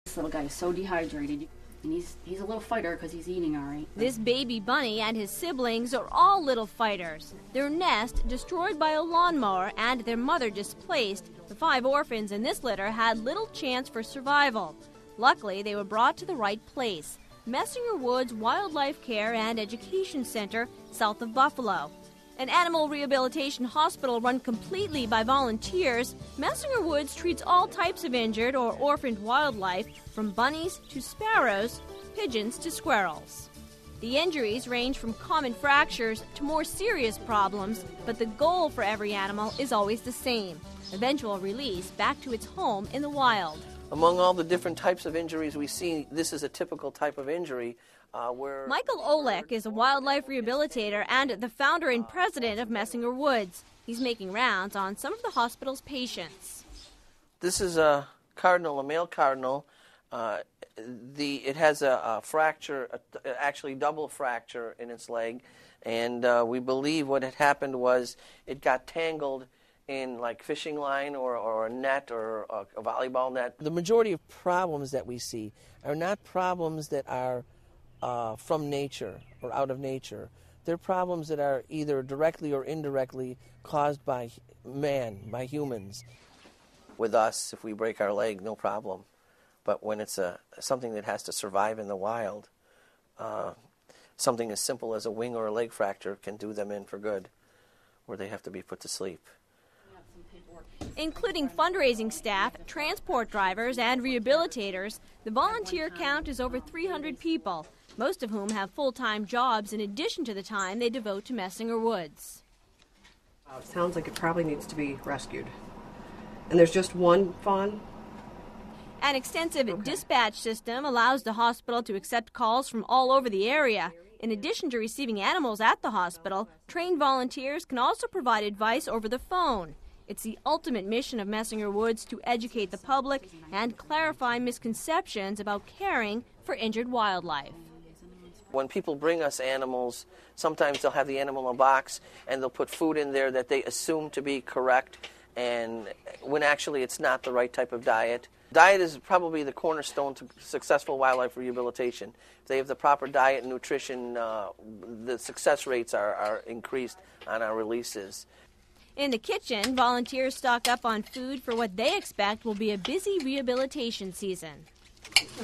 This little guy is so dehydrated, and he's a little fighter because he's eating all right. This baby bunny and his siblings are all little fighters. Their nest destroyed by a lawnmower and their mother displaced, the 5 orphans in this litter had little chance for survival. Luckily, they were brought to the right place, Messinger Woods Wildlife Care and Education Center, south of Buffalo. An animal rehabilitation hospital run completely by volunteers, Messinger Woods treats all types of injured or orphaned wildlife, from bunnies to sparrows, pigeons to squirrels. The injuries range from common fractures to more serious problems, but the goal for every animal is always the same: eventual release back to its home in the wild. Among all the different types of injuries we see, this is a typical type of injury. Michael Olek is a wildlife rehabilitator and the founder and president of Messinger Woods. He's making rounds on some of the hospital's patients. This is a cardinal, a male cardinal. It has a fracture, actually double fracture in its leg, and we believe what had happened was it got tangled in like fishing line or a net or a volleyball net. The majority of problems that we see are not problems that are from nature or out of nature. They're problems that are either directly or indirectly caused by man, by humans. With us, if we break our leg, no problem. But when it's something that has to survive in the wild, something as simple as a wing or a leg fracture can do them in for good, where they have to be put to sleep. Including fundraising staff, transport drivers, and rehabilitators, the volunteer count is over 300 people, most of whom have full-time jobs in addition to the time they devote to Messinger Woods. It sounds like it probably needs to be rescued. And there's just one fawn? An extensive dispatch system allows the hospital to accept calls from all over the area. In addition to receiving animals at the hospital, trained volunteers can also provide advice over the phone. It's the ultimate mission of Messinger Woods to educate the public and clarify misconceptions about caring for injured wildlife. When people bring us animals, sometimes they'll have the animal in a box and they'll put food in there that they assume to be correct, and when actually it's not the right type of diet. Diet is probably the cornerstone to successful wildlife rehabilitation. If they have the proper diet and nutrition, the success rates are increased on our releases. In the kitchen, volunteers stock up on food for what they expect will be a busy rehabilitation season.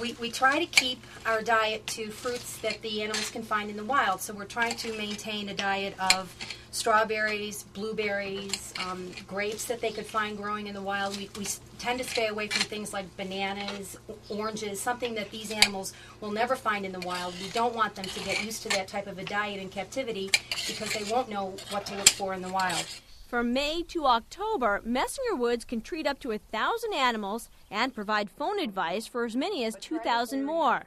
We try to keep our diet to fruits that the animals can find in the wild. So we're trying to maintain a diet of strawberries, blueberries, grapes that they could find growing in the wild. We tend to stay away from things like bananas, oranges, something that these animals will never find in the wild. We don't want them to get used to that type of a diet in captivity because they won't know what to look for in the wild. From May to October, Messinger Woods can treat up to 1,000 animals and provide phone advice for as many as 2,000 more.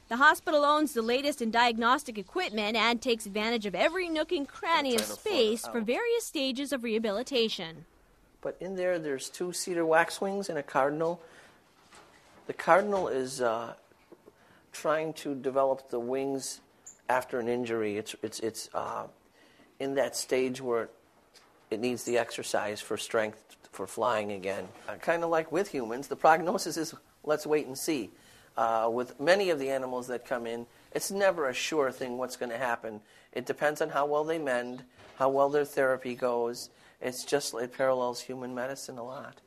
The hospital owns the latest in diagnostic equipment and takes advantage of every nook and cranny of space for various stages of rehabilitation. But in there's 2 cedar waxwings and a cardinal. The cardinal is trying to develop the wings after an injury. It's in that stage where it needs the exercise for strength for flying again. Kind of like with humans, the prognosis is let's wait and see. With many of the animals that come in, it's never a sure thing what's going to happen. It depends on how well they mend, how well their therapy goes. It parallels human medicine a lot.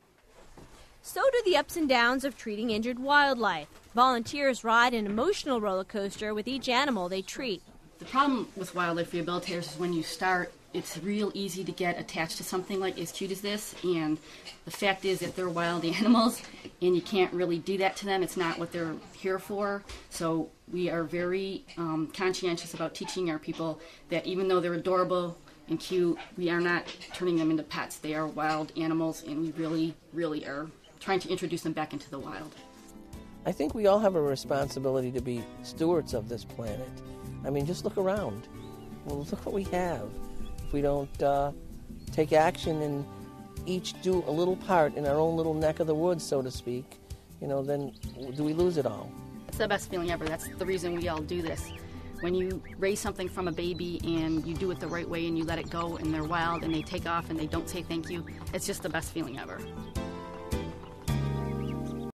So do the ups and downs of treating injured wildlife. Volunteers ride an emotional roller coaster with each animal they treat. The problem with wildlife rehabilitators is when you start, it's real easy to get attached to something like as cute as this, and the fact is that they're wild animals and you can't really do that to them. It's not what they're here for. So we are very conscientious about teaching our people that even though they're adorable and cute, we are not turning them into pets. They are wild animals, and we really, really are trying to introduce them back into the wild. I think we all have a responsibility to be stewards of this planet. I mean, just look around. Well, look what we have. If we don't take action and each do a little part in our own little neck of the woods, so to speak, then do we lose it all? It's the best feeling ever. That's the reason we all do this. When you raise something from a baby and you do it the right way and you let it go and they're wild and they take off and they don't say thank you, it's just the best feeling ever.